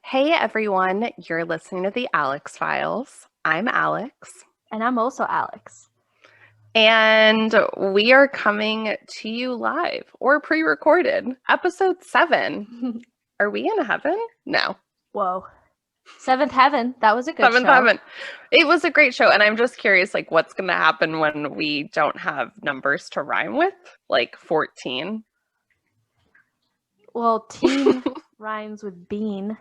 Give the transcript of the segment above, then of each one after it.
Hey everyone, you're listening to the Alex Files. I'm Alex. And I'm also Alex. And we are coming to you live or pre-recorded. Episode 7. Are we in heaven? No. Whoa. Seventh Heaven. That was a good Seventh show. Heaven. It was a great show. And I'm just curious, like, what's going to happen when we don't have numbers to rhyme with? Like 14. Well, teen rhymes with bean.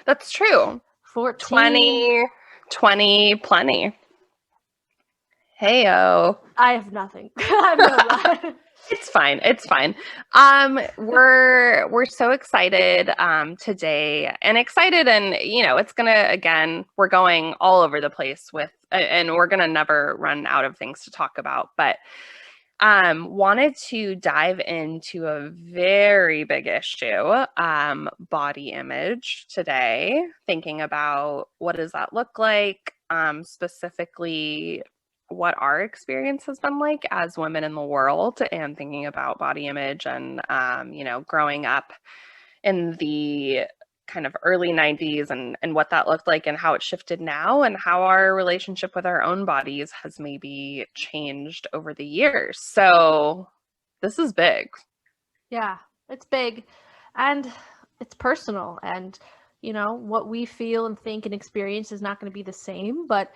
That's true. 14. 20, plenty. Hey-o. I have nothing. I have no lie. It's fine. It's fine. We're so excited today, and it's gonna, again, we're going all over the place with, and we're gonna never run out of things to talk about, but wanted to dive into a very big issue, body image today, thinking about what does that look like, specifically what our experience has been like as women in the world, and thinking about body image and, growing up in the kind of early 90s and what that looked like and how it shifted now, and how our relationship with our own bodies has maybe changed over the years. So this is big. Yeah, it's big and it's personal, and what we feel and think and experience is not going to be the same, but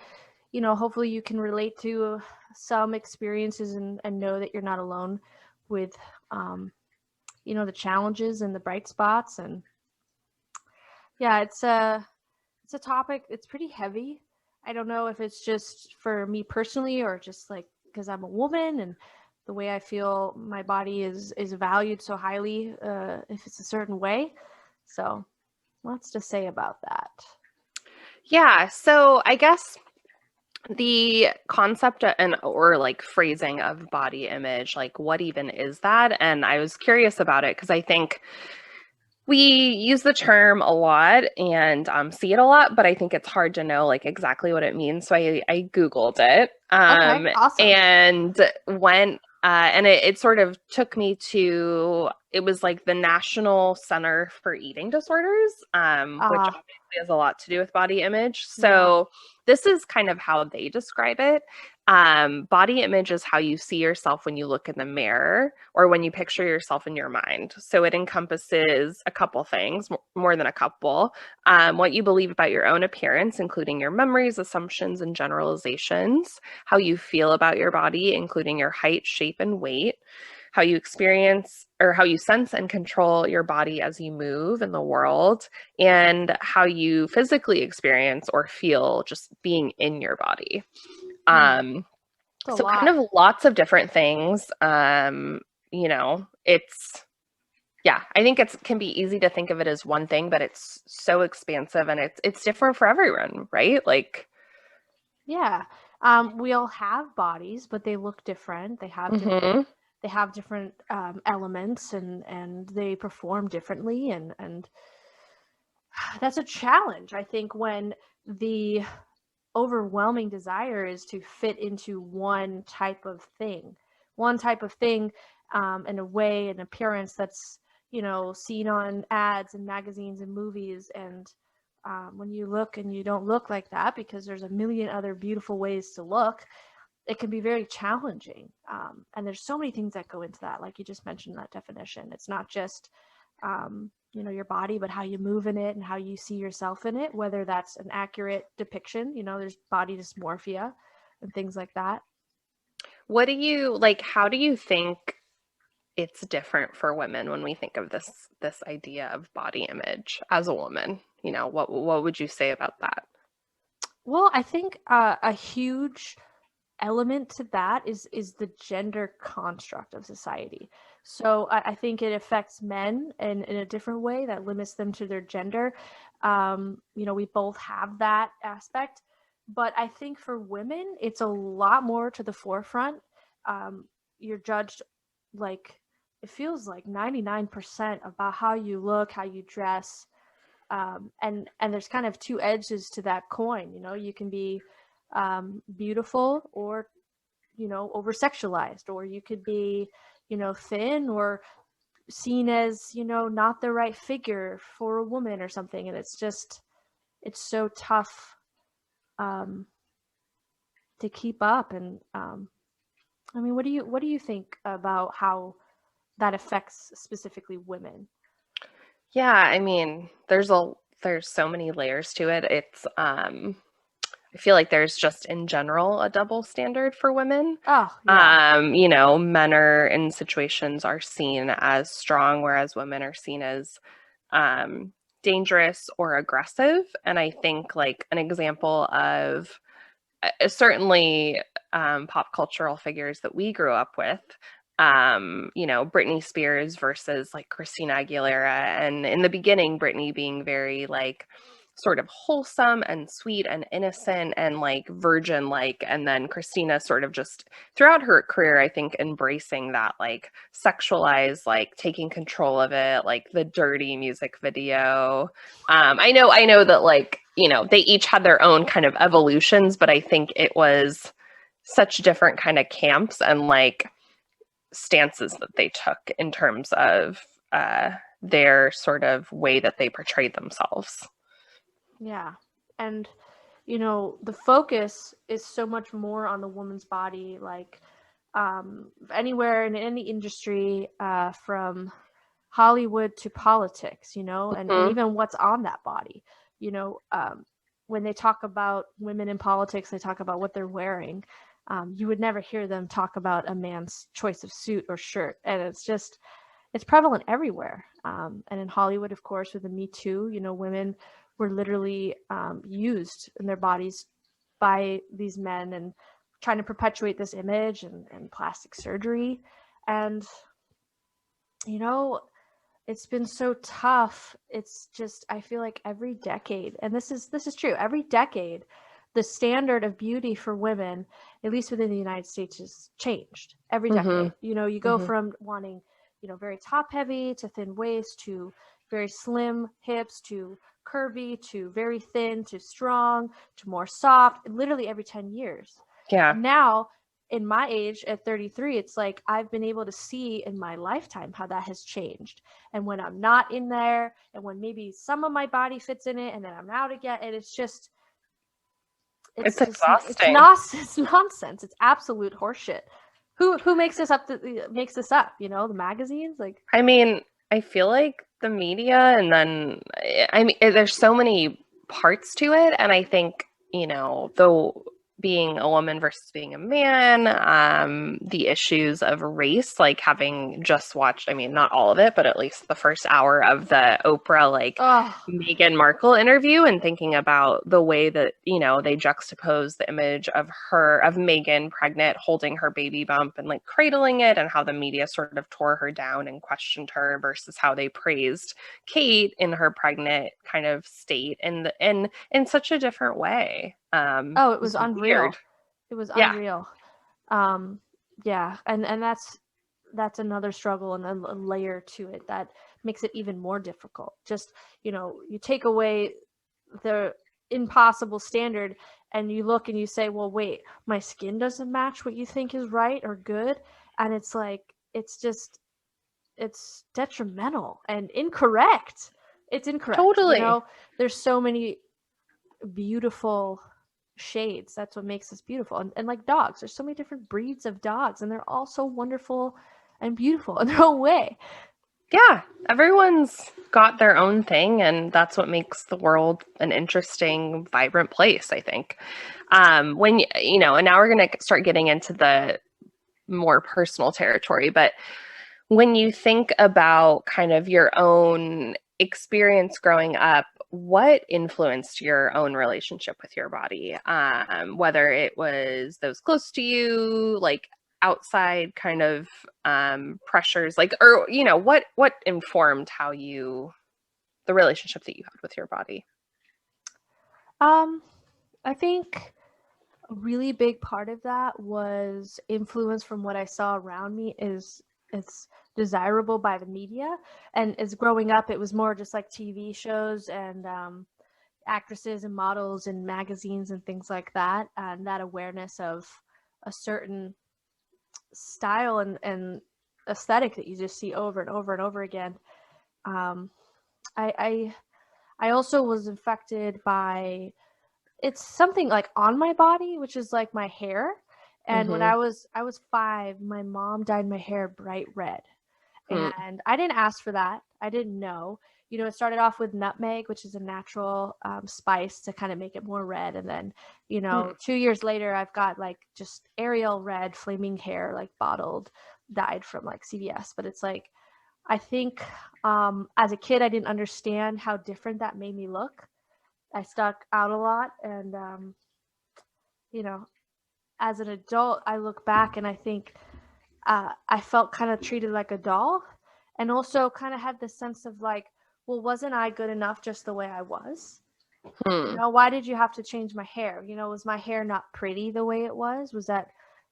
hopefully you can relate to some experiences and know that you're not alone with the challenges and the bright spots. And yeah, it's a topic. It's pretty heavy. I don't know if it's just for me personally or just like because I'm a woman and the way I feel my body is valued so highly, if it's a certain way. So lots to say about that. Yeah, so I guess the concept or like phrasing of body image, like what even is that? And I was curious about it because I think we use the term a lot and see it a lot, but I think it's hard to know like exactly what it means. So I Googled it. Okay, awesome. And went and it sort of took me to, it was like the National Center for Eating Disorders, which obviously has a lot to do with body image. So this is kind of how they describe it. Body image is how you see yourself when you look in the mirror or when you picture yourself in your mind. So it encompasses a couple things, more than a couple. What you believe about your own appearance, including your memories, assumptions, and generalizations. How you feel about your body, including your height, shape, and weight. How you experience or how you sense and control your body as you move in the world, and how you physically experience or feel just being in your body. So kind of lots of different things. It's, yeah, I think it can be easy to think of it as one thing, but it's so expansive and it's different for everyone, right? Like, yeah, we all have bodies, but they look different. They have different elements and they perform differently, and that's a challenge, I think, when the overwhelming desire is to fit into one type of thing in a way, an appearance that's seen on ads and magazines and movies. And when you look and you don't look like that because there's a million other beautiful ways to look, it can be very challenging. And there's so many things that go into that, like you just mentioned, that definition. It's not just your body, but how you move in it and how you see yourself in it, whether that's an accurate depiction. There's body dysmorphia and things like that. What do you like? How do you think it's different for women when we think of this idea of body image as a woman? What would you say about that? Well, I think a huge element to that is the gender construct of society. So I think it affects men in a different way that limits them to their gender. We both have that aspect, but I think for women, it's a lot more to the forefront. You're judged like it feels like 99% about how you look, how you dress, and there's kind of two edges to that coin. You can be beautiful or over sexualized, or you could be thin or seen as not the right figure for a woman or something, and it's so tough um to keep up. And I mean, what do you think about how that affects specifically women? Yeah, I mean, there's so many layers to it. I feel like there's just in general a double standard for women. Oh yeah. Men are in situations are seen as strong, whereas women are seen as um, dangerous or aggressive. And I think like an example of certainly pop cultural figures that we grew up with. Britney Spears versus like Christina Aguilera. And in the beginning, Britney being very like sort of wholesome and sweet and innocent and like virgin like. And then Christina sort of just throughout her career, I think, embracing that like sexualized, like taking control of it, like the dirty music video. I know that like, they each had their own kind of evolutions, but I think it was such different kind of camps and like stances that they took in terms of their sort of way that they portrayed themselves. Yeah. And the focus is so much more on the woman's body, like anywhere in any industry, from Hollywood to politics, and Mhm. even what's on that body. You know, when they talk about women in politics, they talk about what they're wearing. You would never hear them talk about a man's choice of suit or shirt, and it's prevalent everywhere. And in Hollywood, of course, with the Me Too, women were literally used in their bodies by these men and trying to perpetuate this image and plastic surgery. And, you know, it's been so tough. It's just, I feel like every decade, and this is true, every decade, the standard of beauty for women, at least within the United States, has changed every decade. Mhm. You go Mhm. from wanting, very top heavy to thin waist to very slim hips to curvy to very thin to strong to more soft, literally every 10 years. Yeah. Now, in my age at 33, it's like I've been able to see in my lifetime how that has changed. And when I'm not in there, and when maybe some of my body fits in it, and then I'm out again, and It's it's exhausting. not it's nonsense. It's absolute horseshit. Who makes this up? Makes this up? The magazines, like. I mean, I feel like the media and then I mean there's so many parts to it and I think, though being a woman versus being a man, the issues of race, like having just watched, I mean, not all of it, but at least the first hour of the Oprah, like Oh Meghan Markle interview and thinking about the way that, they juxtapose the image of Meghan pregnant, holding her baby bump and like cradling it, and how the media sort of tore her down and questioned her versus how they praised Kate in her pregnant kind of state and in such a different way. oh, it was It's unreal. weird. It was Yeah. unreal. um yeah, and that's another struggle and a layer to it that makes it even more difficult. Just, you take away the impossible standard, and you look and you say, well, wait, my skin doesn't match what you think is right or good. And it's like, it's detrimental and incorrect. It's incorrect. Totally. There's so many beautiful shades. That's what makes us beautiful. And like dogs, there's so many different breeds of dogs, and they're all so wonderful and beautiful in their own way. Yeah, everyone's got their own thing, and that's what makes the world an interesting, vibrant place, I think. And now we're going to start getting into the more personal territory, but when you think about kind of your own experience growing up, what influenced your own relationship with your body? Whether it was those close to you, like outside kind of pressures, like, or what informed the relationship that you had with your body? Um, I think a really big part of that was influence from what I saw around me is it's desirable by the media. And as growing up, it was more just like TV shows and actresses and models and magazines and things like that, and that awareness of a certain style and aesthetic that you just see over and over and over again. Um, I also was infected by, it's something like on my body, which is like my hair. And when Mm-hmm. I was 5, my mom dyed my hair bright red. Hmm. And I didn't ask for that. I didn't know. You know, it started off with nutmeg, which is a natural spice to kind of make it more red. And then, you Hmm. know, 2 years later, I've got like just Ariel red flaming hair, like bottled, dyed from like CVS. But it's like, I think as a kid, I didn't understand how different that made me look. I stuck out a lot. And, you know, as an adult, I look back and I think I felt kind of treated like a doll, and also kind of had this sense of like, well, wasn't I good enough just the way I was? You Hmm. know, why did you have to change my hair? You know, was my hair not pretty the way it was? Was that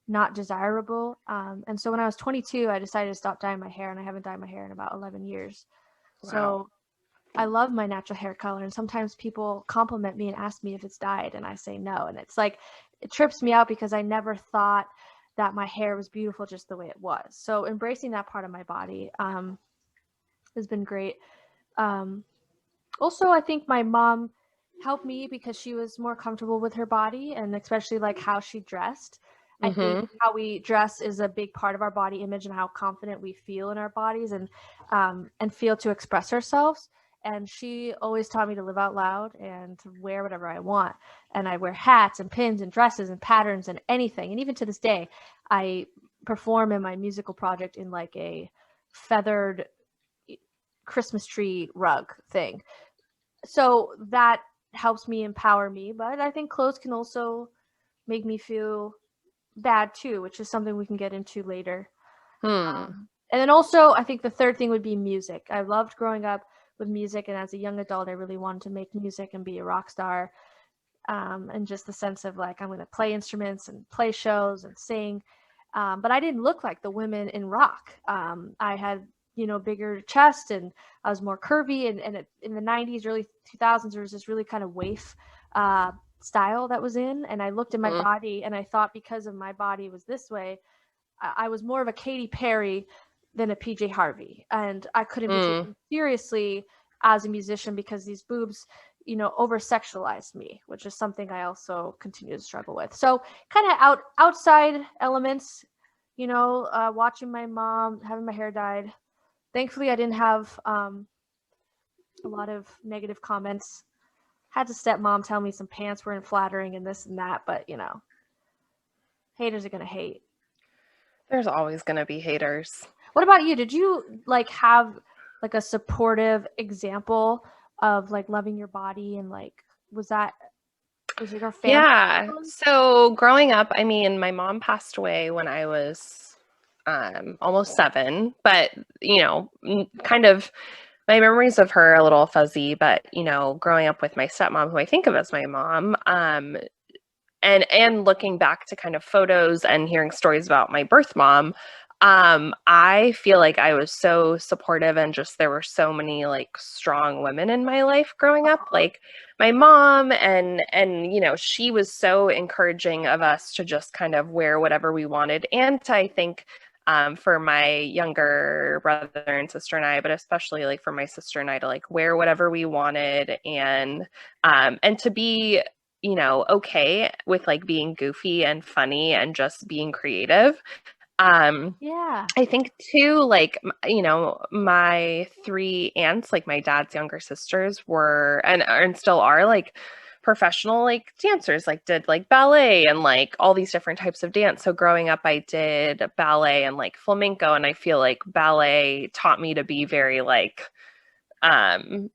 not desirable? And so when I was 22, I decided to stop dyeing my hair, and I haven't dyed my hair in about 11 years. Wow. So I love my natural hair color, and sometimes people compliment me and ask me if it's dyed, and I say no. And it's like, it trips me out because I never thought that my hair was beautiful just the way it was. So embracing that part of my body has been great. Um, Also, I think my mom helped me because she was more comfortable with her body, and especially like how she dressed. I think Mm-hmm. how we dress is a big part of our body image and how confident we feel in our bodies and feel to express ourselves. And she always taught me to live out loud and to wear whatever I want. And I wear hats and pins and dresses and patterns and anything. And even to this day, I perform in my musical project in like a feathered Christmas tree rug thing. So that helps me empower me, but I think clothes can also make me feel bad too, which is something we can get into later. Hmm. And then also, I think the third thing would be music. I loved growing up with music, and as a young adult, I really wanted to make music and be a rock star. And just the sense of like, I'm going to play instruments and play shows and sing. But I didn't look like the women in rock. I had, you know, bigger chest, and I was more curvy. And in the 90s, early 2000s, there was this really kind of waif uh, style that was in. And I looked at my Hmm. body and I thought because of my body was this way, I was more of a Katy Perry than a PJ Harvey. And I couldn't be Hmm. taken seriously as a musician because these boobs, you know, over sexualized me, which is something I also continue to struggle with. So kind of outside elements, you know, watching my mom having my hair dyed. Thankfully, I didn't have a lot of negative comments. Had to stepmom tell me some pants weren't flattering and this and that, but you know, haters are gonna hate. There's always going to be haters. What about you? Did you like have like a supportive example of like loving your body, and like was it your family? Yeah. So growing up, I mean, my mom passed away when I was almost 7, but kind of my memories of her are a little fuzzy. But growing up with my stepmom, who I think of as my mom, and looking back to kind of photos and hearing stories about my birth mom, I feel like I was so supportive, and just there were so many like strong women in my life growing up, like my mom, and she was so encouraging of us to just kind of wear whatever we wanted, and I think for my younger brother and sister and I, but especially like for my sister and I, to like wear whatever we wanted, and to be okay with like being goofy and funny and just being creative. Um, Yeah. I think too, like, my 3 aunts, like my dad's younger sisters, were and still are like professional like dancers, like did like ballet and like all these different types of dance. So growing up, I did ballet and like flamenco, and I feel like ballet taught me to be very um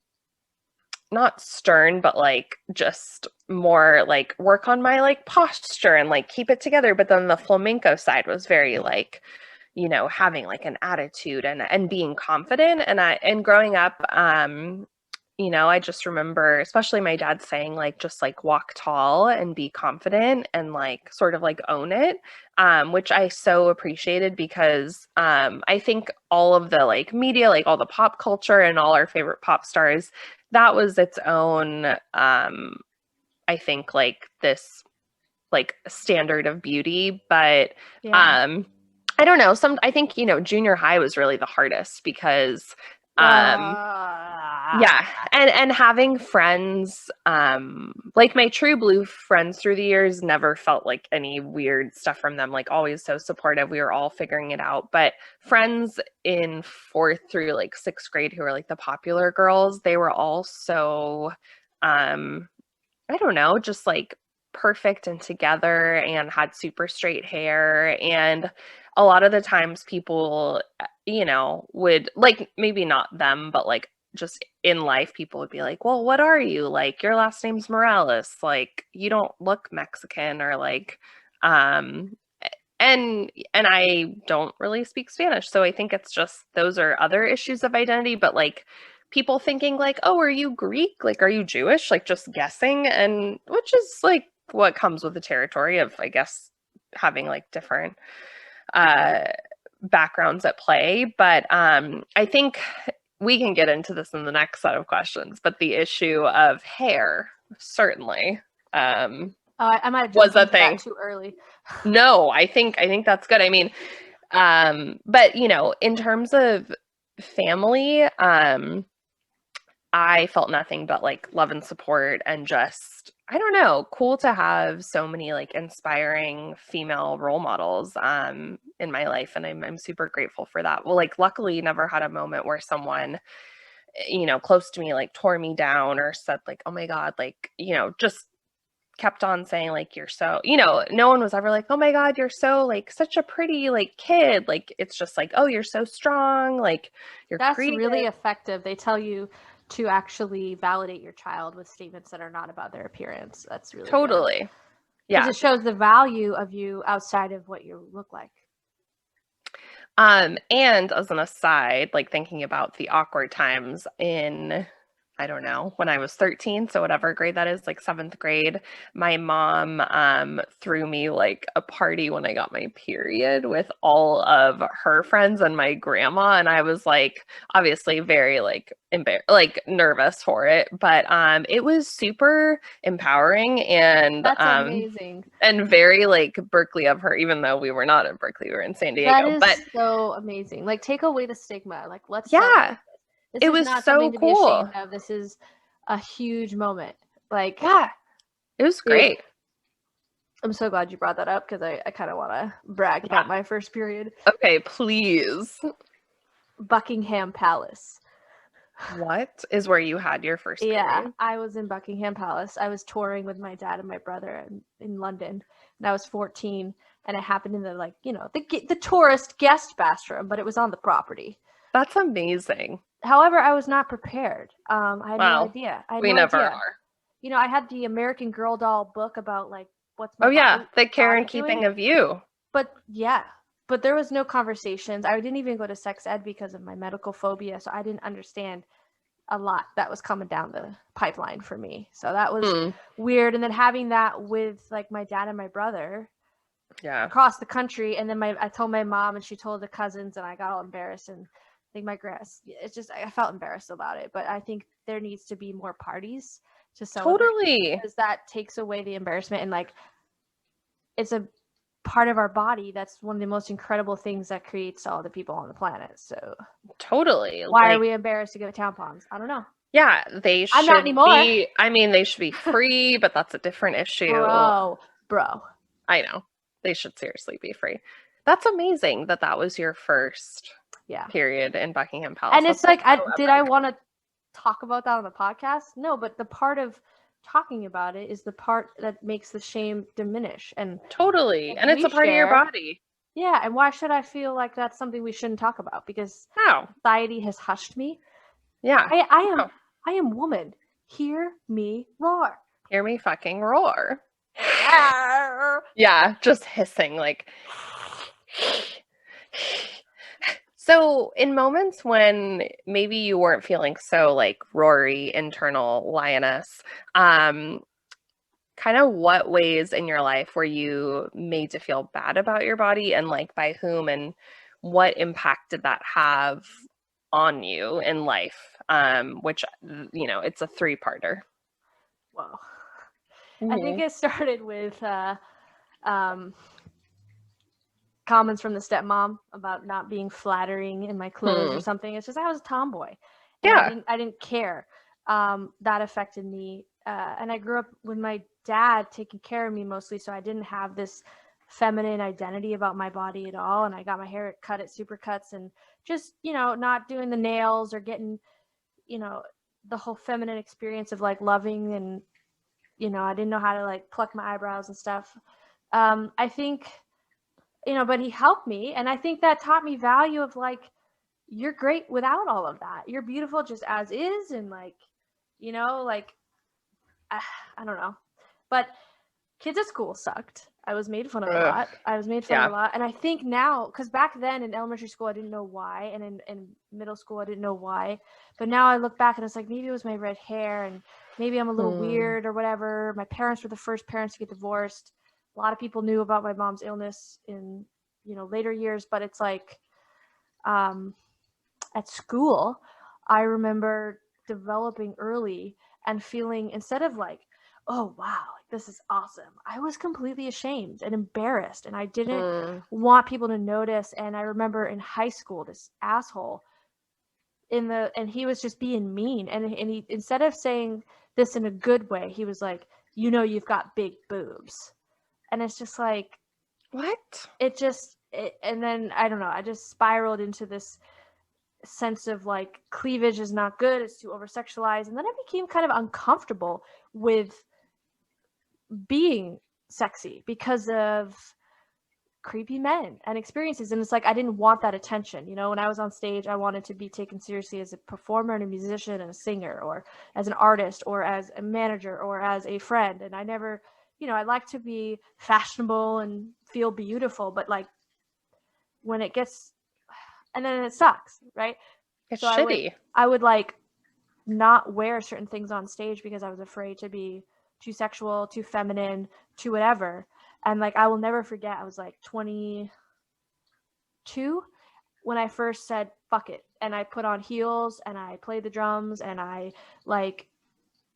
not stern, but like just more like work on my like posture and like keep it together. But then the flamenco side was very like, you know, having like an attitude and being confident. And growing up, you know, I just remember, especially my dad saying like, just like walk tall and be confident and like sort of like own it, which I so appreciated because I think all of the like media, like all the pop culture and all our favorite pop stars, that was its own, I think like this like standard of beauty. But I don't know, I think, you know, junior high was really the hardest because yeah, and having friends, like my True Blue friends through the years never felt like any weird stuff from them, like always so supportive. We were all figuring it out. But friends in 4th through like 6th grade who were like the popular girls, they were all so, I don't know, just like perfect and together and had super straight hair. And a lot of the times people, you know, would like, maybe not them, but like just in life, people would be like, well, what are you? Like, your last name's Morales. Like, you don't look Mexican, or like, and I don't really speak Spanish. So I think it's just, those are other issues of identity, but like people thinking like, oh, are you Greek? Like, are you Jewish? Like just guessing, and which is like what comes with the territory of, I guess, having like different backgrounds at play. But I think we can get into this in the next set of questions, but the issue of hair certainly I might was jump a thing. too early. No, I think that's good. I mean, but you know, in terms of family, I felt nothing but like love and support, and just, I don't know, cool to have so many like inspiring female role models in my life, and I'm super grateful for that. Well, like luckily never had a moment where someone, you know, close to me like tore me down or said like, oh my God, like, you know, just kept on saying like, you're so, you know, no one was ever like, oh my God, you're so like such a pretty like kid. Like, it's just like, oh, you're so strong, like you're That's creative. really effective. They tell you to actually validate your child with statements that are not about their appearance. That's really totally good. Yeah, because it shows the value of you outside of what you look like. And as an aside, like thinking about the awkward times in, I don't know, when I was 13, so whatever grade that is, like 7th grade, my mom threw me like a party when I got my period with all of her friends and my grandma, and I was like obviously very like like nervous for it, but it was super empowering, and that's amazing, and very like Berkeley of her, even though we were not in Berkeley, we were in San Diego. That is but so amazing. Like, take away the stigma. Like, let's this it is was not so something to be cool. ashamed of. This is a huge moment. Like, yeah, it was great. I'm so glad you brought that up, because I kind of want to brag about my first period. Okay, please. Buckingham Palace. What is where you had your first period? Yeah, I was in Buckingham Palace. I was touring with my dad and my brother in London, and I was 14, and it happened in the, like, you know, the tourist guest bathroom, but it was on the property. That's amazing. However, I was not prepared. I had no idea. We never are. You know, I had the American Girl doll book about like what's my the Karen keeping of you. But there was no conversations. I didn't even go to sex ed because of my medical phobia, so I didn't understand a lot that was coming down the pipeline for me. So that was weird. And then having that with like my dad and my brother across the country, and then I told my mom, and she told the cousins, and I got all embarrassed, and I think my it's just, I felt embarrassed about it. But I think there needs to be more parties to celebrate, because that takes away the embarrassment, and like it's a part of our body that's one of the most incredible things that creates all the people on the planet. So why are we embarrassed to go to tampons? I don't know. Yeah, they should. I'm not anymore. I mean, they should be free, but that's a different issue. Bro. I know. They should seriously be free. That's amazing that was your first period in Buckingham Palace. And it's like, I want to talk about that on the podcast? No, but the part of talking about it is the part that makes the shame diminish. And totally. And it's a part of your body. Yeah. And why should I feel like that's something we shouldn't talk about? Because society has hushed me. Yeah. I am woman. hear me roar. Hear me fucking roar. Arr! Yeah, just hissing like. So, in moments when maybe you weren't feeling so like roary internal lioness, um, kind of what ways in your life were you made to feel bad about your body and like by whom and what impact did that have on you in life? Which, it's a three-parter. Whoa. I think Hmm. it started with um, comments from the stepmom about not being flattering in my clothes or Hmm. something. It's just I was a tomboy, and Yeah. I didn't care. That affected me, and I grew up with my dad taking care of me mostly, so I didn't have this feminine identity about my body at all. And I got my hair cut at Supercuts, and just not doing the nails or getting you know the whole feminine experience of like loving, and I didn't know how to like pluck my eyebrows and stuff. I think but he helped me, and I think that taught me value of like you're great without all of that. You're beautiful just as is, and like like I don't know, but kids at school sucked. I was made fun of a Ugh. lot. Yeah. And I think now, because back then in elementary school I didn't know why, and in middle school I didn't know why, but now I look back and it's like maybe it was my red hair, and maybe I'm a little Hmm. weird or whatever. My parents were the first parents to get divorced. A lot of people knew about my mom's illness in later years, but it's like um, at school, I remember developing early and feeling, instead of like, oh wow, like this is awesome, I was completely ashamed and embarrassed, and I didn't Hmm. want people to notice. And I remember in high school, this asshole and he was just being mean, and he, instead of saying this in a good way, he was like, you've got big boobs. And it's just like, What? and then I don't know, I just spiraled into this sense of like cleavage is not good, it's too over sexualized, and then I became kind of uncomfortable with being sexy because of creepy men and experiences. And it's like I didn't want that attention. When I was on stage, I wanted to be taken seriously as a performer and a musician and a singer, or as an artist, or as a manager, or as a friend. And I never, I like to be fashionable and feel beautiful, but like when it gets, and then it sucks, right? It's So I would shitty. I would like not wear certain things on stage because I was afraid to be too sexual, too feminine, too whatever. And like I will never forget, I was like 22 when I first said fuck it, and I put on heels and I played the drums, and I like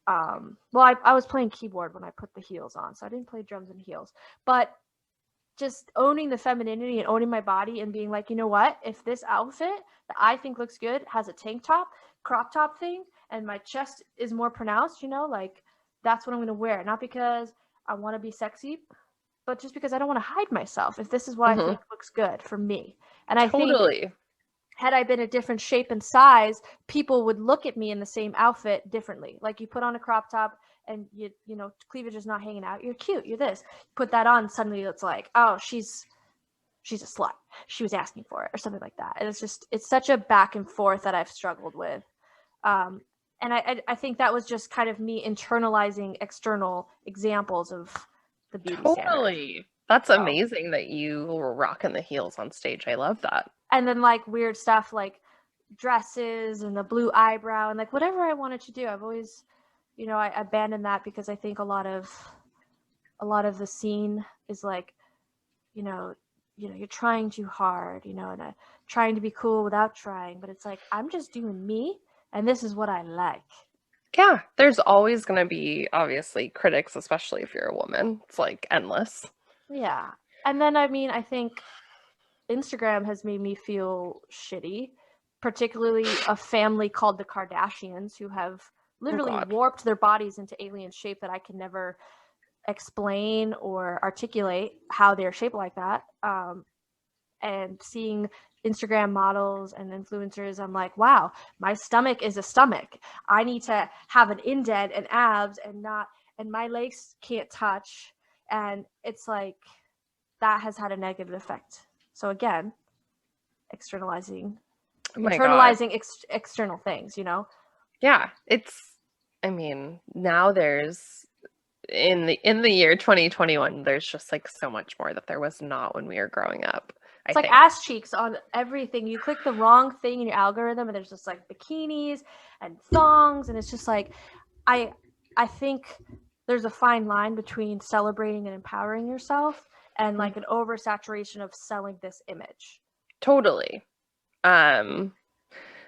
I was playing keyboard when I put the heels on, so I didn't play drums in heels. But just owning the femininity and owning my body and being like, you know what? If this outfit that I think looks good has a tank top, crop top thing, and my chest is more pronounced, like that's what I'm going to wear. Not because I want to be sexy, but just because I don't want to hide myself. If this is what I Hmm. think looks good for me. And I think Totally. had I been a different shape and size, people would look at me in the same outfit differently. Like you put on a crop top and cleavage is not hanging out. You're cute. You're this. Put that on, suddenly it's like, oh, she's a slut. She was asking for it or something like that. And it's such a back and forth that I've struggled with. Um, and I think that was just kind of me internalizing external examples of the beauty standard. Totally. That's So, amazing that you were rocking the heels on stage. I love that. and then like weird stuff like dresses and the blue eyebrow and like whatever I wanted to do. I've always, I abandoned that because I think a lot of the scene is like, you know, you're trying too hard, and trying to be cool without trying. But it's like I'm just doing me, and this is what I like. Yeah, there's always going to be obviously critics, especially if you're a woman. It's like endless. Yeah, and then I mean, I think Instagram has made me feel shitty, particularly a family called the Kardashians who have Oh literally God. warped their bodies into alien shape that I can never explain or articulate how they're shaped like that. And seeing Instagram models and influencers, I'm like, wow, my stomach is a stomach. I need to have an indent and abs and my legs can't touch. And it's like that has had a negative effect. So again, externalizing Oh my God. internalizing external things. Yeah, it's I mean, now there's in the year 2021, there's just like so much more that there was not when we were growing up, I It's like think. ass cheeks on everything. You click the wrong thing in your algorithm, and there's just like bikinis and thongs, and it's just like I I think there's a fine line between celebrating and empowering yourself and Mm, like an oversaturation of selling this image. totally. Um,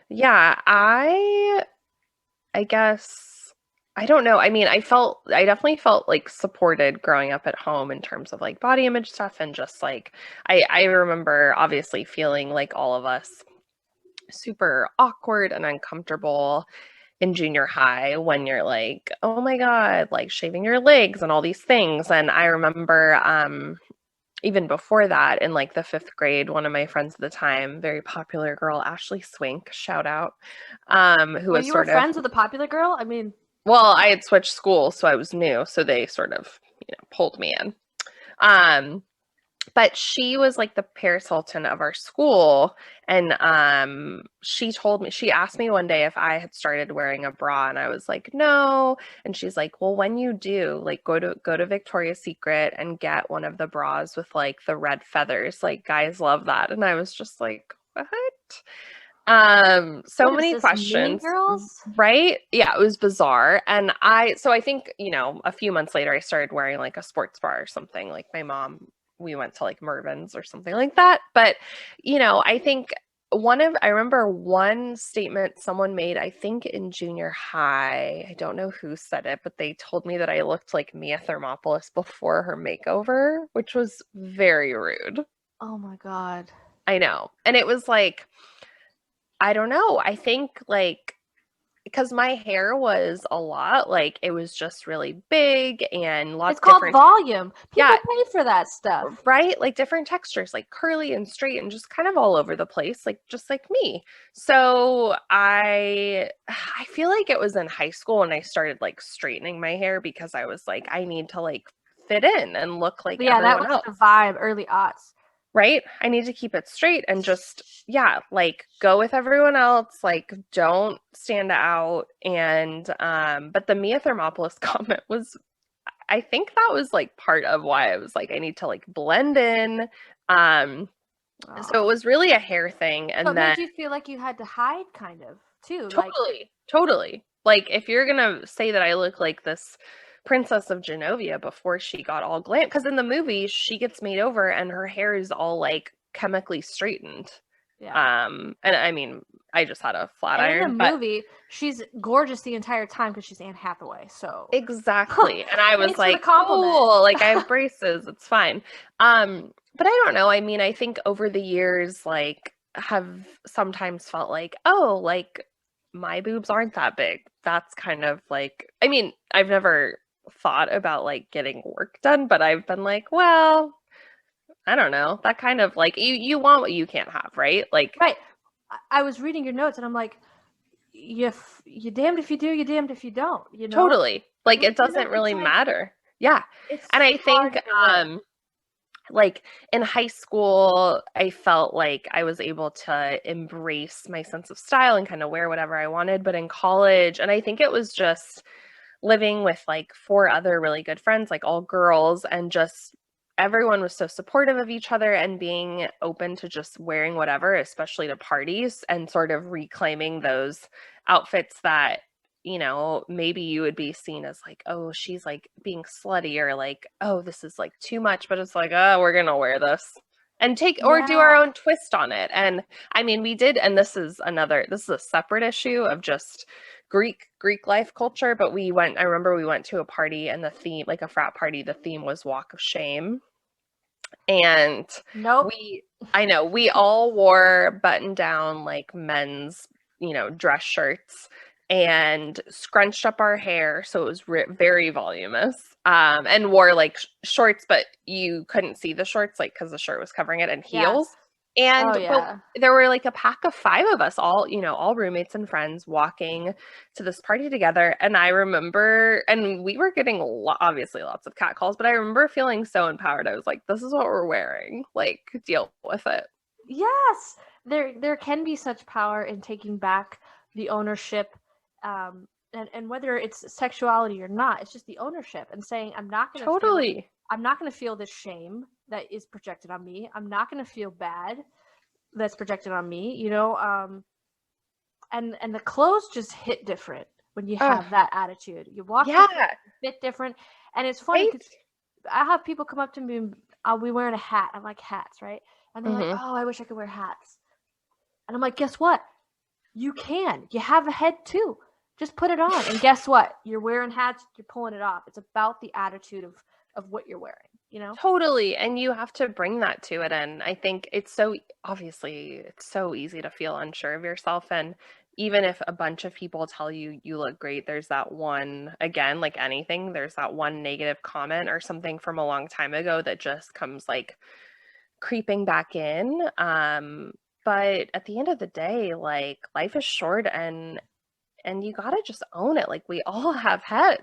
yeah, I guess I don't know. I mean, I definitely felt like supported growing up at home in terms of like body image stuff and just like I remember obviously feeling like all of us super awkward and uncomfortable in junior high when you're like, oh my God, like shaving your legs and all these things. And I remember even before that, in like the fifth grade, one of my friends at the time, very popular girl, Ashley Swink, shout out, who Well, was you were sort of, friends with a popular girl? I mean, well, I had switched schools, so I was new, so they sort of, pulled me in. Um, but she was like the Paris Hilton of our school, and she asked me one day if I had started wearing a bra, and I was like, no. And she's like, well, when you do, like go to Victoria's Secret and get one of the bras with like the red feathers. Like guys love that. And I was just like, what? So what is many this, Mean questions, Girls? right? Yeah, it was bizarre. And I think, a few months later I started wearing like a sports bra or something. Like my mom, we went to like Mervyn's or something like that. But, I think I remember one statement someone made, I think in junior high. I don't know who said it, but they told me that I looked like Mia Thermopolis before her makeover, which was very rude. Oh my God. I know. And it was like, I don't know. I think like because my hair was a lot, like it was just really big and It's lots called different, volume. yeah, People pay for that stuff. right? Like different textures, like curly and straight and just kind of all over the place, like just like me. So I feel like it was in high school when I started like straightening my hair because I was like, I need to like fit in and look like But yeah, that everyone was the else. vibe early aughts. Right? I need to keep it straight and just, yeah, like go with everyone else, like don't stand out. And but the Mia Thermopolis comment was, I think that was like part of why I was like, I need to like blend in. Um, so it Oh. was really a hair thing. So And it then made you feel like you had to hide kind of too. Like, totally, totally. Like if you're gonna say that I look like this Princess of Genovia before she got all glam, because in the movie she gets made over and her hair is all like chemically straightened. yeah. And I mean, I just had a flat And in the iron, but movie, she's gorgeous the entire time because she's Anne Hathaway. So exactly. And I was thanks for the like, compliment. cool, like I have braces, it's fine. But I don't know. I mean, I think over the years, like, have sometimes felt like, oh, like my boobs aren't that big. That's kind of like, I mean, I've never thought about like getting work done, but I've been like, well, I don't know. That kind of like you want what you can't have, right? Like Right. I was reading your notes and I'm like, you damned if you do, you damned if you don't. You know, totally. Like it you know, doesn't it's really like matter. Yeah. And it's I hard think to wear. like in high school, I felt like I was able to embrace my sense of style and kind of wear whatever I wanted. But in college, and I think it was just living with like four other really good friends, like all girls, and just everyone was so supportive of each other and being open to just wearing whatever, especially to parties, and sort of reclaiming those outfits that maybe you would be seen as like, oh, she's like being slutty, or like, oh, this is like too much, but it's like, oh, we're gonna wear this and take or do our Yeah. own twist on it. And I mean, we did, and this is a separate issue of just Greek life culture, but I remember we went to a party and the theme, like a frat party, the theme was Walk of Shame. And Nope. we I know we all wore button down like men's, dress shirts and scrunched up our hair so it was very voluminous. And wore like shorts, but you couldn't see the shorts like because the shirt was covering it, and Yes. heels. Oh But yeah. there were like a pack of five of us, all roommates and friends walking to this party together. And I remember, and we were getting obviously lots of catcalls, but I remember feeling so empowered. I was like, this is what we're wearing. Like, deal with it. Yes. There can be such power in taking back the ownership, and whether it's sexuality or not, it's just the ownership and saying, I'm not going to Totally. feel this shame that is projected on me. I'm not going to feel bad that's projected on me, and the clothes just hit different when you Ugh. have that attitude. You walk Yeah. different, you fit different, and it's funny Right? because I have people come up to me and I'll be wearing a hat. I like hats, right? And they're like, Hmm. "Oh, I wish I could wear hats." And I'm like, "Guess what? You can. You have a head too. Just put it on." And guess what? You're wearing hats. You're pulling it off. It's about the attitude of what you're wearing. You know? Totally. And you have to bring that to it. And I think it's so obviously it's so easy to feel unsure of yourself. And even if a bunch of people tell you you look great, there's that one, again, like anything, there's that one negative comment or something from a long time ago that just comes like creeping back in. But at the end of the day, like life is short and you gotta just own it. Like we all have heads.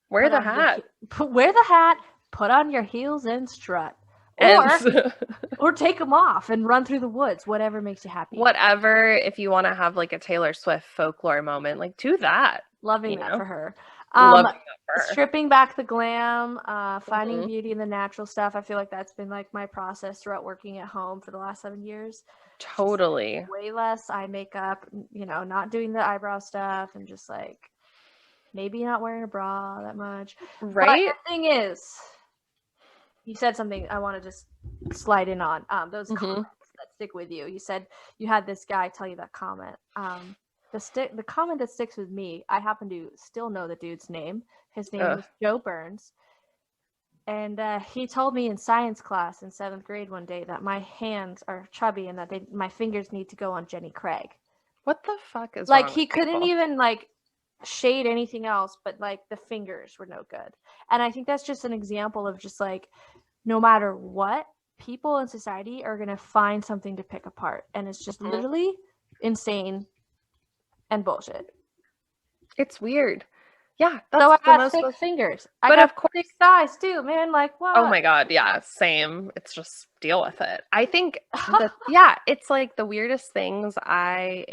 Wear Put the on your hat. wear the hat. Put on your heels and strut. And Or take them off and run through the woods, whatever makes you happy. whatever, if you want to have like a Taylor Swift folklore moment, like do that. Loving that for her. Loving that for her. Stripping back the glam, finding Mhm. beauty in the natural stuff. I feel like that's been like my process throughout working at home for the last 7 years. Totally. Just way less eye makeup, not doing the eyebrow stuff, and just like maybe not wearing a bra that much. Right? But the thing is, you said something I want to just slide in on. Those comments that stick with you. You said you had this guy tell you that comment. The comment that sticks with me, I happen to still know the dude's name. His name was Joe Burns. And he told me in science class in 7th grade one day that my hands are chubby and that my fingers need to go on Jenny Craig. What the fuck is like wrong he with couldn't people? even like shade anything else, but like the fingers were no good. And I think that's just an example of just like no matter what, people in society are going to find something to pick apart, and it's just literally insane and bullshit. It's weird. Yeah, that's So I the got most 6 fingers. but I got of course, 6 thighs too, man. Like what? oh my God, yeah, same. It's just deal with it. I think that yeah, it's like the weirdest things I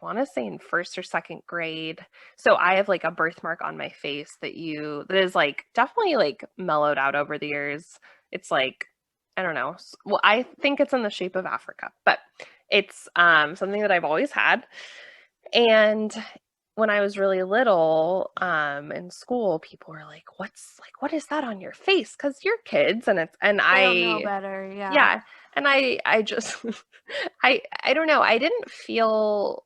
want to say in 1st or 2nd grade. So I have like a birthmark on my face that is like definitely like mellowed out over the years. It's like, I don't know. Well, I think it's in the shape of Africa, but it's something that I've always had. And when I was really little, in school, people were like, what is that on your face? Because you're kids and They don't know better. yeah. And I just, I don't know. I didn't feel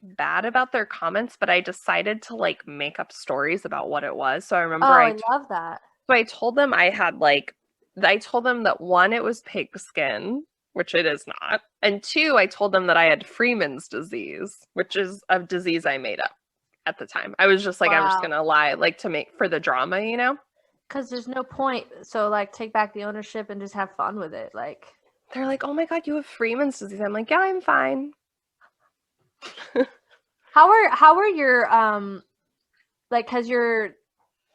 bad about their comments, but I decided to like make up stories about what it was. So I remember I love that. so I told them I told them that 1, it was pig skin, which it is not. And 2, I told them that I had Freeman's disease, which is a disease I made up at the time. I was just like, I'm just Wow. gonna lie, like to make for the drama, Because there's no point. So like take back the ownership and just have fun with it. Like They're like, oh my God, you have Freeman's disease. I'm like, yeah, I'm fine. how are your like has your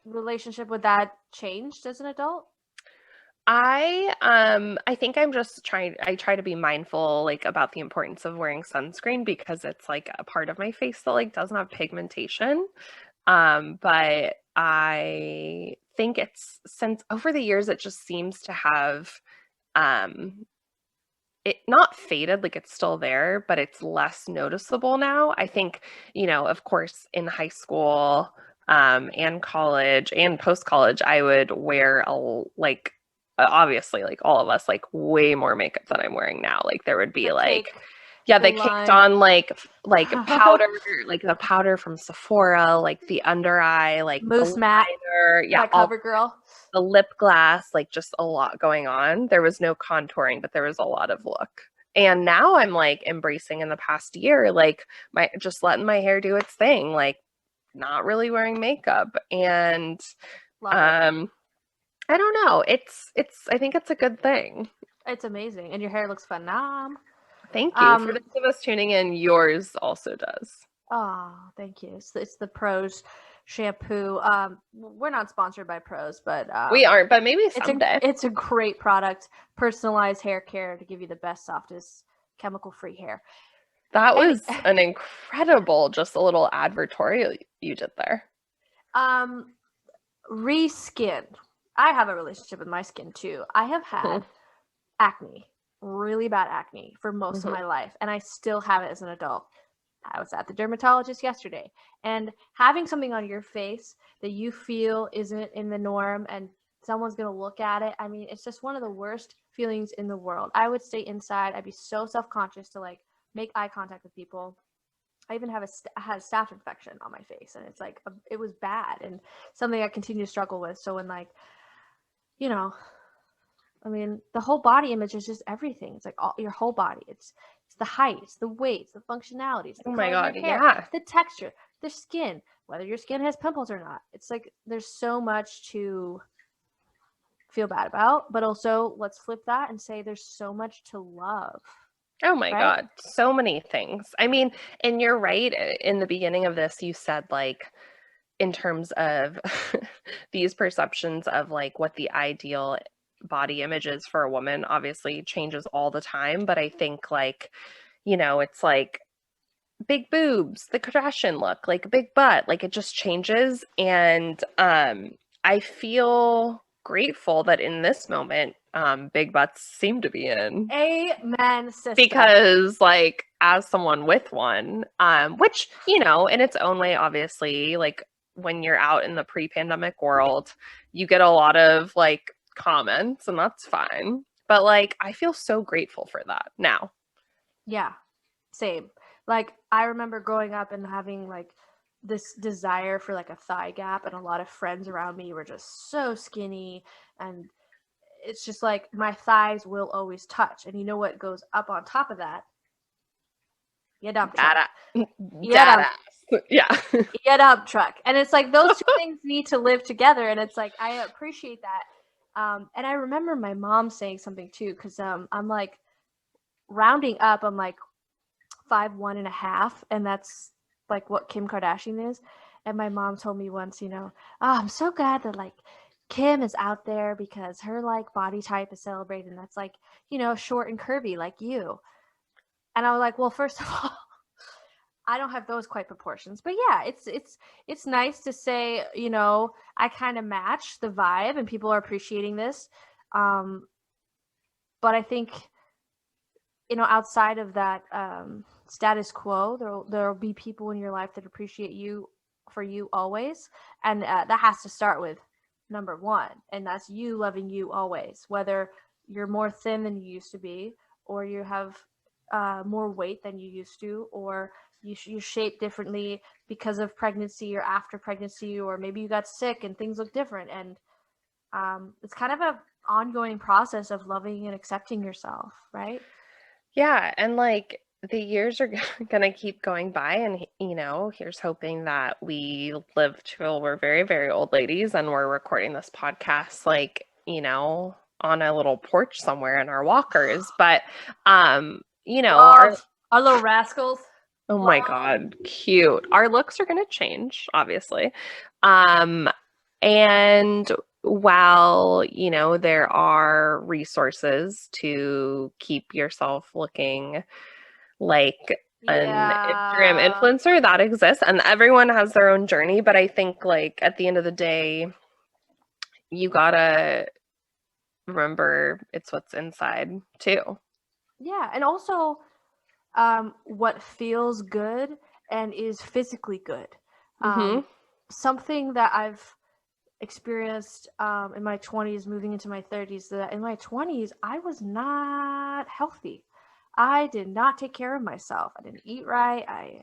relationship with that changed as an adult? I think I try to be mindful like about the importance of wearing sunscreen because it's like a part of my face that like doesn't have pigmentation. But I think it's since over the years it just seems to have it not faded, like it's still there, but it's less noticeable now. I think, of course, in high school, and college and post college, I would wear like obviously like all of us like way more makeup than I'm wearing now. Like there would be like yeah, they kicked on like powder, like the powder from Sephora, like the under eye, like Mousse the matte, liner, yeah, CoverGirl, the lip glass, like just a lot going on. There was no contouring, but there was a lot of look. And now I'm like embracing in the past year, like just letting my hair do its thing, like not really wearing makeup. And I don't know. I think it's a good thing. It's amazing. And your hair looks phenom. Thank you. For those of us tuning in, yours also does. Oh, thank you. It's the Prose shampoo. We're not sponsored by Prose, but we aren't, but maybe someday. It's a great product. Personalized hair care to give you the best, softest, chemical-free hair. That And was an incredible, just a little advertorial you did there. reskin. I have a relationship with my skin too. I have had acne, really bad acne for most of my life, and I still have it as an adult. I was at the dermatologist yesterday, and having something on your face that you feel isn't in the norm and someone's going to look at it, I mean, it's just one of the worst feelings in the world. I would stay inside. I'd be so self-conscious to like make eye contact with people. I even I had a staph infection on my face, and it's like it was bad and something I continue to struggle with. So when like, you know, I mean, the whole body image is just everything. It's like all your whole body. It's the height, it's the weight, it's the functionality, it's the Oh my color of God, your hair, yeah. the texture, the skin, whether your skin has pimples or not. It's like there's so much to feel bad about, but also let's flip that and say there's so much to love, Oh my right? God, so many things. I mean, and you're right. In the beginning of this, you said like, in terms of these perceptions of like what the ideal body image is for a woman, obviously changes all the time. But I think like, it's like big boobs, the Kardashian look, like a big butt, like it just changes. And I feel grateful that in this moment, big butts seem to be in. Amen, sister. Because like as someone with one, which, in its own way, obviously, like when you're out in the pre-pandemic world, you get a lot of like comments and that's fine. But like I feel so grateful for that now. Yeah, same. Like I remember growing up and having like this desire for like a thigh gap, and a lot of friends around me were just so skinny, and it's just like my thighs will always touch. And you know what goes up on top of that? Your dump truck. Dada. Yeah. Your dump truck. And it's like those two things need to live together. And it's like I appreciate that. And I remember my mom saying something too, because I'm like rounding up, I'm like 5'1.5", and that's like what Kim Kardashian is. And my mom told me once, oh, I'm so glad that like Kim is out there because her like body type is celebrated, and that's like, short and curvy like you. And I was like, well, first of all, I don't have those quite proportions. But yeah, it's nice to say, I kind of match the vibe and people are appreciating this. But I think, outside of that status quo, there'll be people in your life that appreciate you for you always, and that has to start with number one, and that's you loving you always, whether you're more thin than you used to be, or you have more weight than you used to, or you shape differently because of pregnancy or after pregnancy, or maybe you got sick and things look different. And it's kind of a ongoing process of loving and accepting yourself, right? Yeah, and like the years are going to keep going by, and here's hoping that we live till we're very, very old ladies and we're recording this podcast like, on a little porch somewhere in our walkers. But our little rascals. Oh my God, cute. Our looks are going to change, obviously. And while, there are resources to keep yourself looking like an Instagram influencer, that exists, and everyone has their own journey. But I think like at the end of the day, you gotta remember it's what's inside too. Yeah, and also what feels good and is physically good. Something that I've experienced in my 20s, moving into my 30s, that in my 20s, I was not healthy. I did not take care of myself. I didn't eat right. I,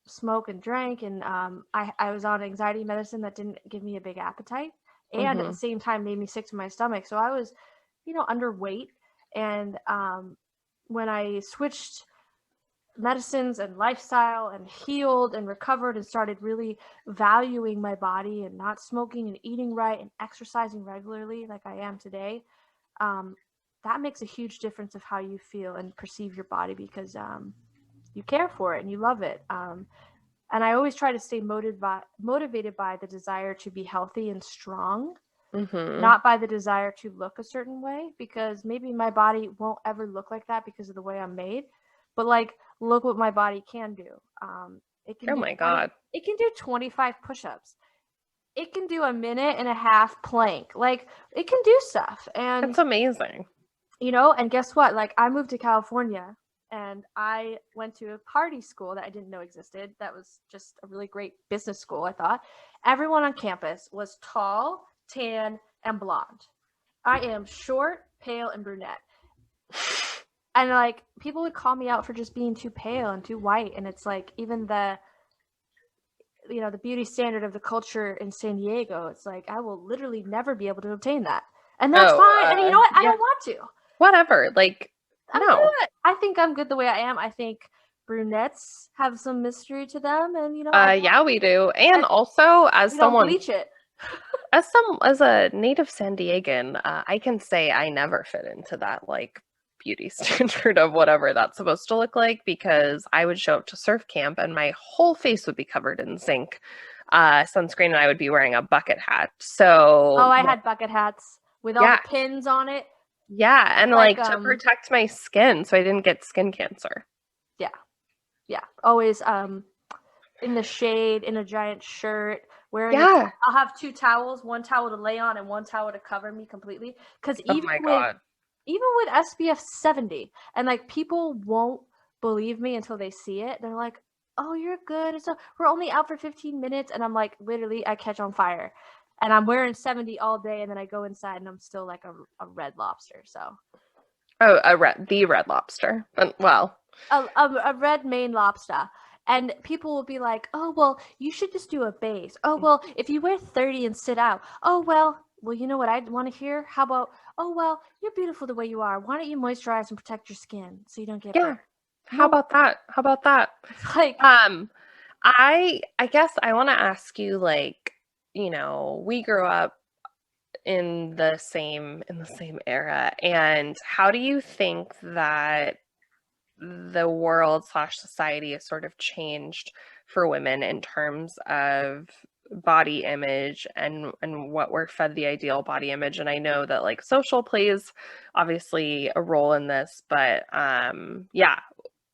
smoke and drank, and I was on anxiety medicine that didn't give me a big appetite, and at the same time made me sick to my stomach. So I was, underweight. And when I switched medicines and lifestyle and healed and recovered and started really valuing my body and not smoking and eating right and exercising regularly like I am today, that makes a huge difference of how you feel and perceive your body, because you care for it and you love it. And I always try to stay motivated by the desire to be healthy and strong, not by the desire to look a certain way, because maybe my body won't ever look like that because of the way I'm made. but like, look what my body can do. It can Oh do my God. it can do 25 push-ups. It can do a minute and a half plank. Like, it can do stuff. And It's amazing. and guess what? Like, I moved to California and I went to a party school that I didn't know existed. That was just a really great business school, I thought. Everyone on campus was tall, tan, and blonde. I am short, pale, and brunette. And like, people would call me out for just being too pale and too white. And it's like, even the beauty standard of the culture in San Diego, it's like, I will literally never be able to obtain that. And that's fine. And you know what? I don't want to. Whatever. Like, I'm no. good. I think I'm good the way I am. I think brunettes have some mystery to them, and yeah, we do. And also, as someone, don't bleach it. as a native San Diegan, I can say I never fit into that like beauty standard of whatever that's supposed to look like, because I would show up to surf camp and my whole face would be covered in zinc sunscreen, and I would be wearing a bucket hat. So I had bucket hats with all the pins on it. Yeah, and like to protect my skin so I didn't get skin cancer. Yeah. Always in the shade, in a giant shirt, wearing I'll have 2 towels, one towel to lay on and one towel to cover me completely. Because even with SPF 70, and like, people won't believe me until they see it. They're like, "Oh, you're good. So we're only out for 15 minutes," and I'm like, literally, I catch on fire. And I'm wearing 70 all day, and then I go inside and I'm still like a red lobster. So. Oh, the red lobster. Well, a red Maine lobster. And people will be like, "Oh, well, you should just do a base. Oh, well, if you wear 30 and sit out. Oh, well, you know what I want to hear? How about, oh, well, you're beautiful the way you are. Why don't you moisturize and protect your skin so you don't get burnt?" How about that? Like, I guess I want to ask you, like, we grew up in the same era, and how do you think that the world / society has sort of changed for women in terms of body image and what we're fed, the ideal body image? And I know that like social plays obviously a role in this, but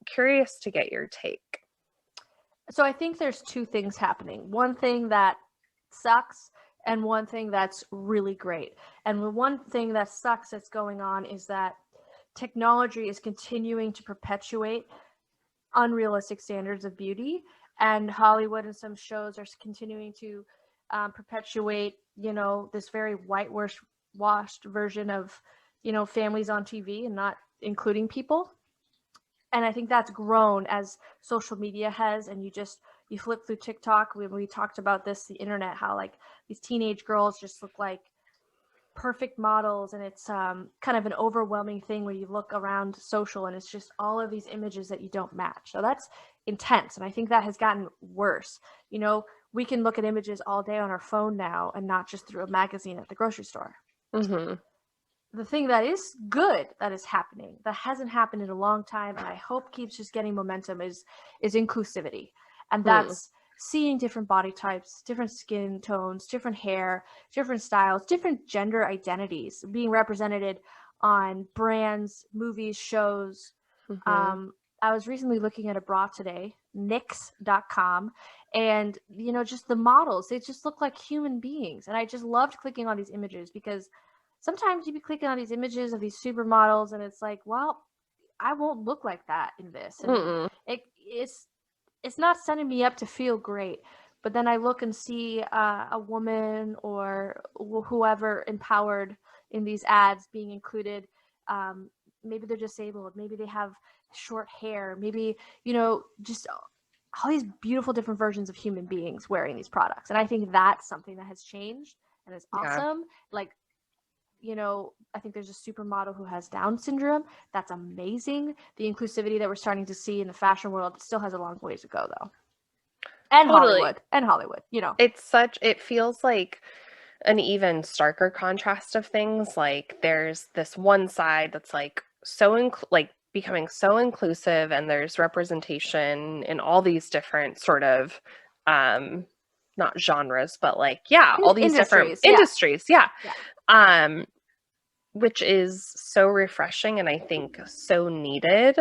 curious to get your take. So I think there's 2 things happening. One thing that sucks and one thing that's really great. And the one thing that sucks that's going on is that technology is continuing to perpetuate unrealistic standards of beauty, and Hollywood and some shows are continuing to perpetuate, this very whitewashed version of, families on TV and not including people. And I think that's grown as social media has, and you flip through TikTok. We talked about this, the internet, how like these teenage girls just look like perfect models, and it's kind of an overwhelming thing where you look around social and it's just all of these images that you don't match. So that's intense, and I think that has gotten worse. We can look at images all day on our phone now and not just through a magazine at the grocery store. Mm-hmm. The thing that is good that is happening, that hasn't happened in a long time, and I hope keeps just getting momentum, is inclusivity. And that's seeing different body types, different skin tones, different hair, different styles, different gender identities being represented on brands, movies, shows. Mm-hmm. I was recently looking at a bra today, Knix.com, and just the models, they just look like human beings. And I just loved clicking on these images, because sometimes you'd be clicking on these images of these supermodels and it's like, well, I won't look like that in this. And it's not setting me up to feel great. But then I look and see a woman or whoever empowered in these ads being included. Maybe they're disabled. Maybe they have short hair. Maybe, just all these beautiful different versions of human beings wearing these products. And I think that's something that has changed and is awesome. Like, I think there's a supermodel who has Down syndrome. That's amazing. The inclusivity that we're starting to see in the fashion world still has a long ways to go, though. And totally. Hollywood, it feels like an even starker contrast of things. Like there's this one side that's like becoming so inclusive, and there's representation in all these different sort of not genres, but like all these different industries, which is so refreshing and I think so needed.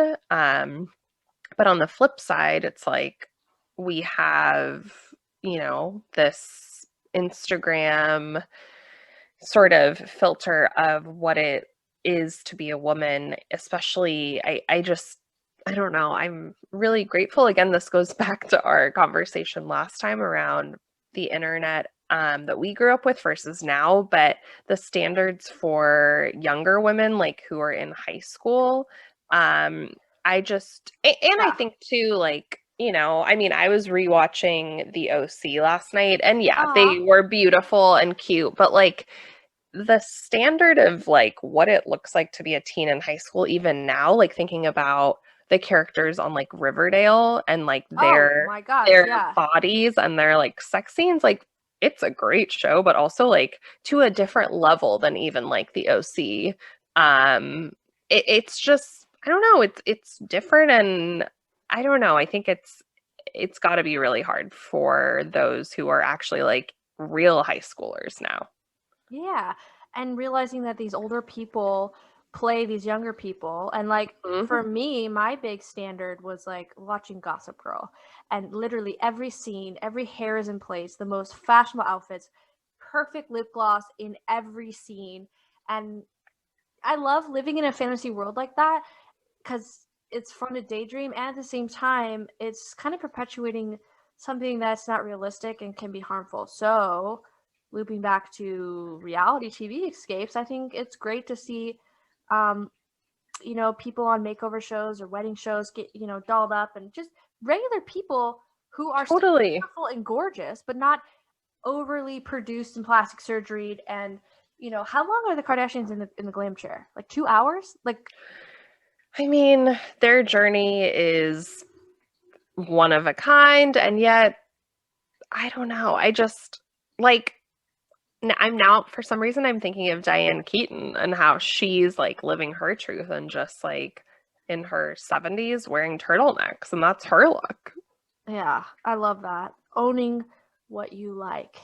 But on the flip side, it's like we have, this Instagram sort of filter of what it is to be a woman, especially I don't know, I'm really grateful. Again, this goes back to our conversation last time around the internet that we grew up with versus now, but the standards for younger women, like who are in high school, I think too, like, I mean, I was rewatching the OC last night, and yeah, Uh-huh. they were beautiful and cute, but like the standard of like what it looks like to be a teen in high school, even now, like thinking about the characters on like Riverdale and like Oh their my gosh, their yeah. bodies and their like sex scenes, like it's a great show, but also like to a different level than even like the OC. It's just, I don't know, it's different, and I don't know, I think it's got to be really hard for those who are actually like real high schoolers now. Yeah. And realizing that these older people play these younger people. And like Mhm. for me, my big standard was like watching Gossip Girl. And literally every scene, every hair is in place, the most fashionable outfits, perfect lip gloss in every scene. And I love living in a fantasy world like that because it's fun to daydream. And at the same time, it's kind of perpetuating something that's not realistic and can be harmful. So looping back to reality TV escapes, I think it's great to see, um, people on makeover shows or wedding shows get, dolled up and just regular people who are still Totally. beautiful and gorgeous, but not overly produced and plastic surgery. And, how long are the Kardashians in the glam chair? Like 2 hours? Like, I mean, their journey is one of a kind, and yet, I don't know. I just like, I'm now, for some reason, I'm thinking of Diane Keaton and how she's like living her truth and just like in her 70s wearing turtlenecks, and that's her look. yeah, I love that. Owning what you like.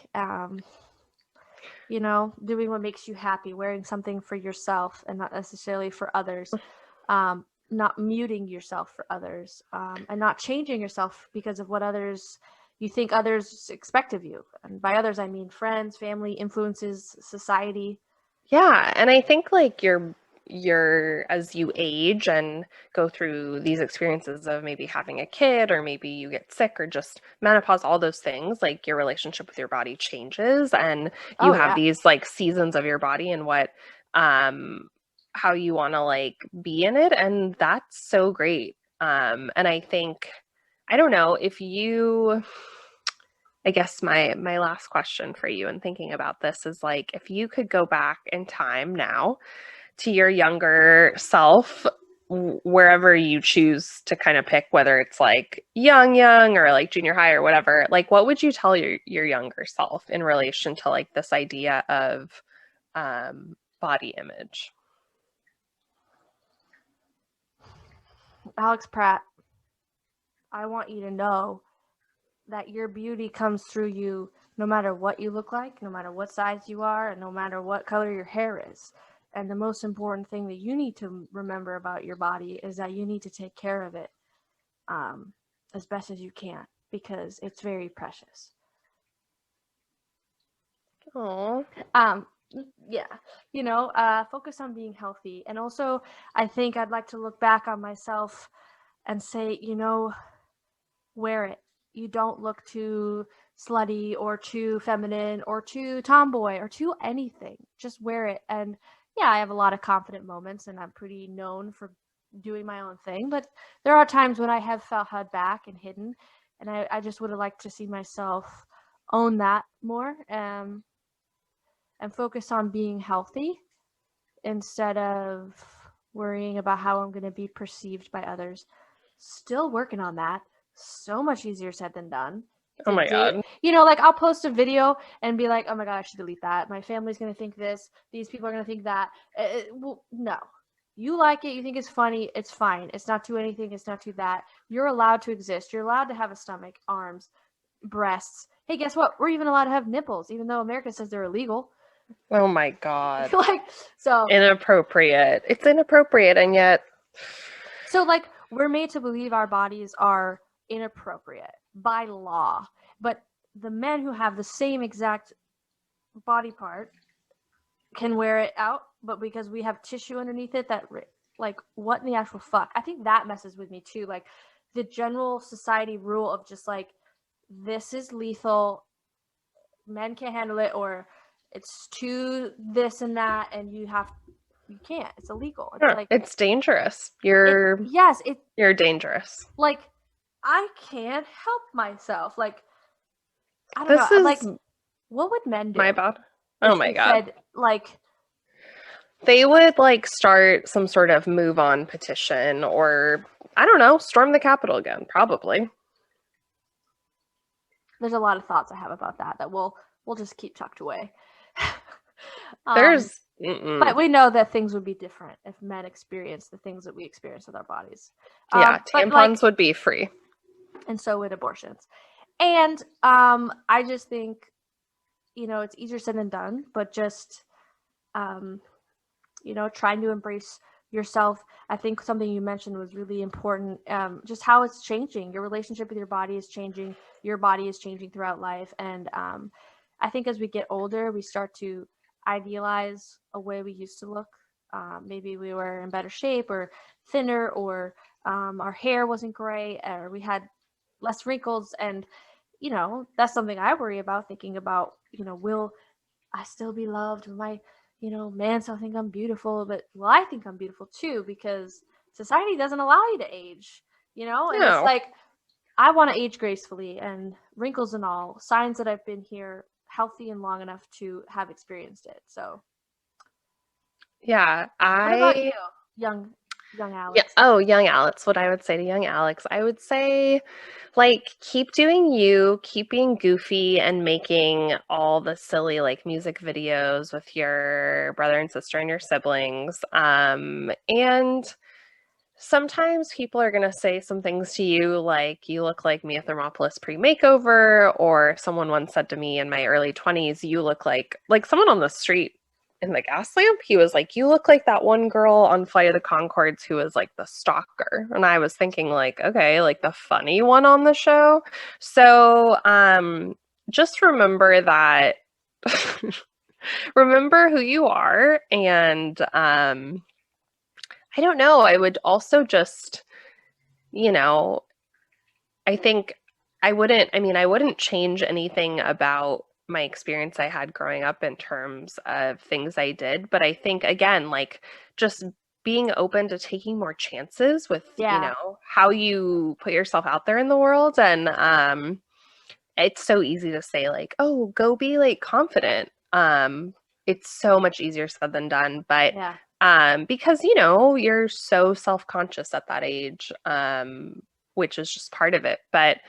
Doing what makes you happy, wearing something for yourself and not necessarily for others. Not muting yourself for others, and not changing yourself because of what others you think others expect of you. And by others, I mean friends, family, influences, society. Yeah, and I think like you're as you age and go through these experiences of maybe having a kid, or maybe you get sick, or just menopause, all those things, like your relationship with your body changes, and you Oh, have yeah. these like seasons of your body and what um how you want to like be in it, and that's so great. And I think, I don't know if you, I guess my last question for you in thinking about this is like, if you could go back in time now to your younger self, wherever you choose to kind of pick, whether it's like young or like junior high or whatever, like what would you tell your younger self in relation to like this idea of body image? Alex Pratt, I want you to know that your beauty comes through you no matter what you look like, no matter what size you are, and no matter what color your hair is. And the most important thing that you need to remember about your body is that you need to take care of it, um, as best as you can, because it's very precious. Oh, Um, yeah, focus on being healthy. And also, I think I'd like to look back on myself and say, wear it. You don't look too slutty or too feminine or too tomboy or too anything. Just wear it. And yeah, I have a lot of confident moments and I'm pretty known for doing my own thing. But there are times when I have felt held back and hidden. And I just would have liked to see myself own that more, and focus on being healthy instead of worrying about how I'm going to be perceived by others. Still working on that. So much easier said than done. oh my Date, God. like I'll post a video and be like, oh my God, I should delete that. My family's going to think this. These people are going to think that. Well, no. You like it. You think it's funny. It's fine. It's not to anything. It's not to that. You're allowed to exist. You're allowed to have a stomach, arms, breasts. Hey, guess what? We're even allowed to have nipples, even though America says they're illegal. Oh my God. Like, so Inappropriate. It's inappropriate, and yet, like we're made to believe our bodies are inappropriate by law, but the men who have the same exact body part can wear it out, but because we have tissue underneath it, that like, what in the actual fuck? I think that messes with me too. Like the general society rule of just like, this is lethal, men can't handle it, or it's too this and that, and you can't. It's illegal. It's like, it's dangerous. Yes, you're dangerous. Like, I can't help myself. Like, I don't This know. is Like, what would men do? my body. Oh my God. Said, like, they would like start some sort of move on petition, or I don't know, storm the Capitol again, probably. There's a lot of thoughts I have about that we'll just keep tucked away. But we know that things would be different if men experienced the things that we experience with our bodies. Yeah, tampons would be free. And so would abortions. And I just think, it's easier said than done, but just, trying to embrace yourself. I think something you mentioned was really important. Just how it's changing. Your relationship with your body is changing. Your body is changing throughout life. And I think as we get older, we start to idealize a way we used to look. Maybe we were in better shape or thinner, or our hair wasn't gray, or we had less wrinkles. And, that's something I worry about, thinking about, will I still be loved? Will my, man still think I'm beautiful? But, well, I think I'm beautiful too, because society doesn't allow you to age, and it's like, I want to age gracefully, and wrinkles and all, signs that I've been here healthy and long enough to have experienced it. So yeah, what about you, young Alex? Yeah. Oh, young Alex. What I would say to young Alex, I would say, like, keep doing you, keep being goofy, and making all the silly, like, music videos with your brother and sister and your siblings. And sometimes people are going to say some things to you like, you look like Mia Thermopolis pre-makeover, or someone once said to me in my early 20s, you look like someone on the street in the gas lamp. He was like, you look like that one girl on Flight of the Conchords who was like the stalker. And I was thinking like, okay, like the funny one on the show. So just remember that, remember who you are. And I don't know, I would also just, I think I wouldn't change anything about my experience I had growing up in terms of things I did. But I think, again, like, just being open to taking more chances with, how you put yourself out there in the world. And it's so easy to say like, oh, go be like confident. It's so much easier said than done. But because, you're so self-conscious at that age, which is just part of it. But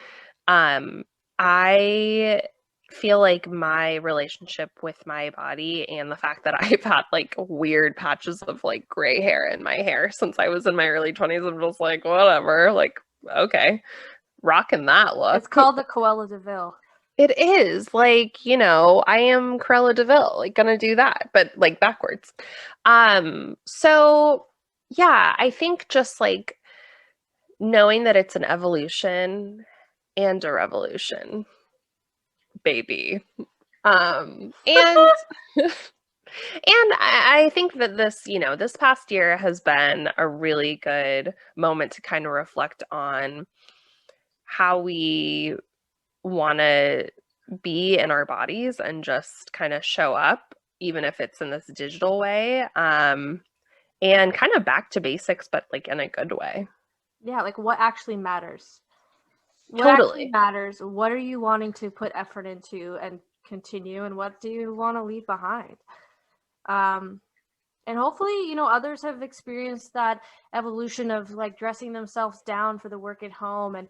I feel like my relationship with my body and the fact that I've had like weird patches of like gray hair in my hair since I was in my early 20s, I'm just like, whatever, like, okay, rocking that look. It's called the Cruella de Vil. It is like, I am Cruella de Vil, like gonna do that, but like backwards. So yeah, I think just like knowing that it's an evolution and a revolution, baby. And and I think that this, this past year has been a really good moment to kind of reflect on how we want to be in our bodies and just kind of show up, even if it's in this digital way, and kind of back to basics, but like in a good way. Yeah, like what actually matters. What Totally actually matters? What are you wanting to put effort into and continue, and what do you want to leave behind? And hopefully, others have experienced that evolution of like dressing themselves down for the work at home, and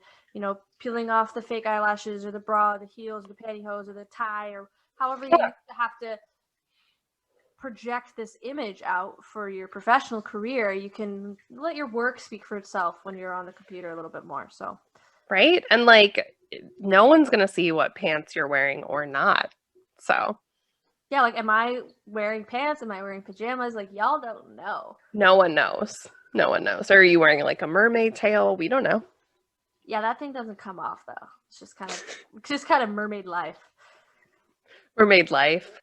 peeling off the fake eyelashes or the bra, the heels, the pantyhose, or the tie, or however you have to project this image out for your professional career. You can let your work speak for itself when you're on the computer a little bit more. So, right? And like, no one's gonna see what pants you're wearing or not. So yeah, like, am I wearing pants? Am I wearing pajamas? Like, y'all don't know. No one knows. No one knows. Or are you wearing like a mermaid tail? We don't know. Yeah, that thing doesn't come off though. It's just kind of mermaid life. Mermaid life.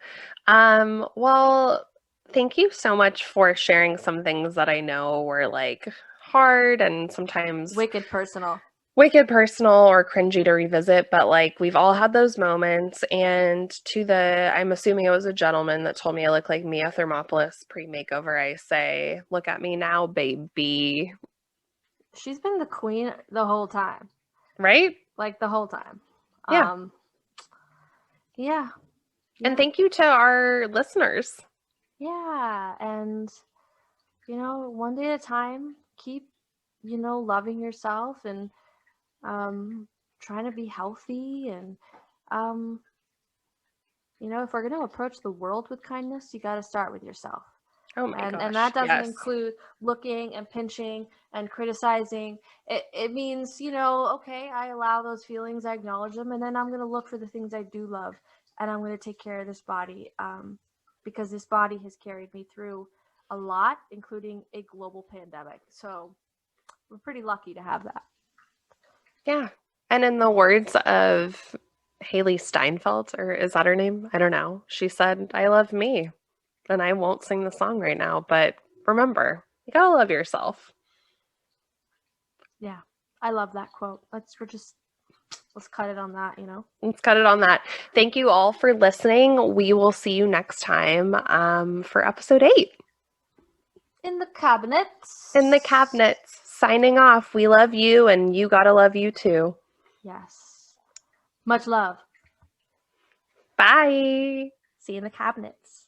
Well, thank you so much for sharing some things that I know were like hard and sometimes wicked personal or cringy to revisit, but like we've all had those moments. And I'm assuming it was a gentleman that told me I look like Mia Thermopolis pre-makeover, I say, look at me now, baby. She's been the queen the whole time. Right? Like the whole time. Yeah. Yeah. And thank you to our listeners. Yeah. And, one day at a time, keep, loving yourself and trying to be healthy. And, if we're going to approach the world with kindness, you got to start with yourself. Oh my gosh. And that doesn't include looking and pinching and criticizing. It means, okay, I allow those feelings, I acknowledge them, and then I'm going to look for the things I do love, and I'm going to take care of this body because this body has carried me through a lot, including a global pandemic. So we're pretty lucky to have that. Yeah. And in the words of Haley Steinfeld, or is that her name? I don't know. She said, I love me. And I won't sing the song right now, but remember, you gotta love yourself. Yeah, I love that quote. Let's cut it on that, Let's cut it on that. Thank you all for listening. We will see you next time for episode 8. In the cabinets. Signing off. We love you, and you gotta love you too. Yes. Much love. Bye. See you in the cabinets.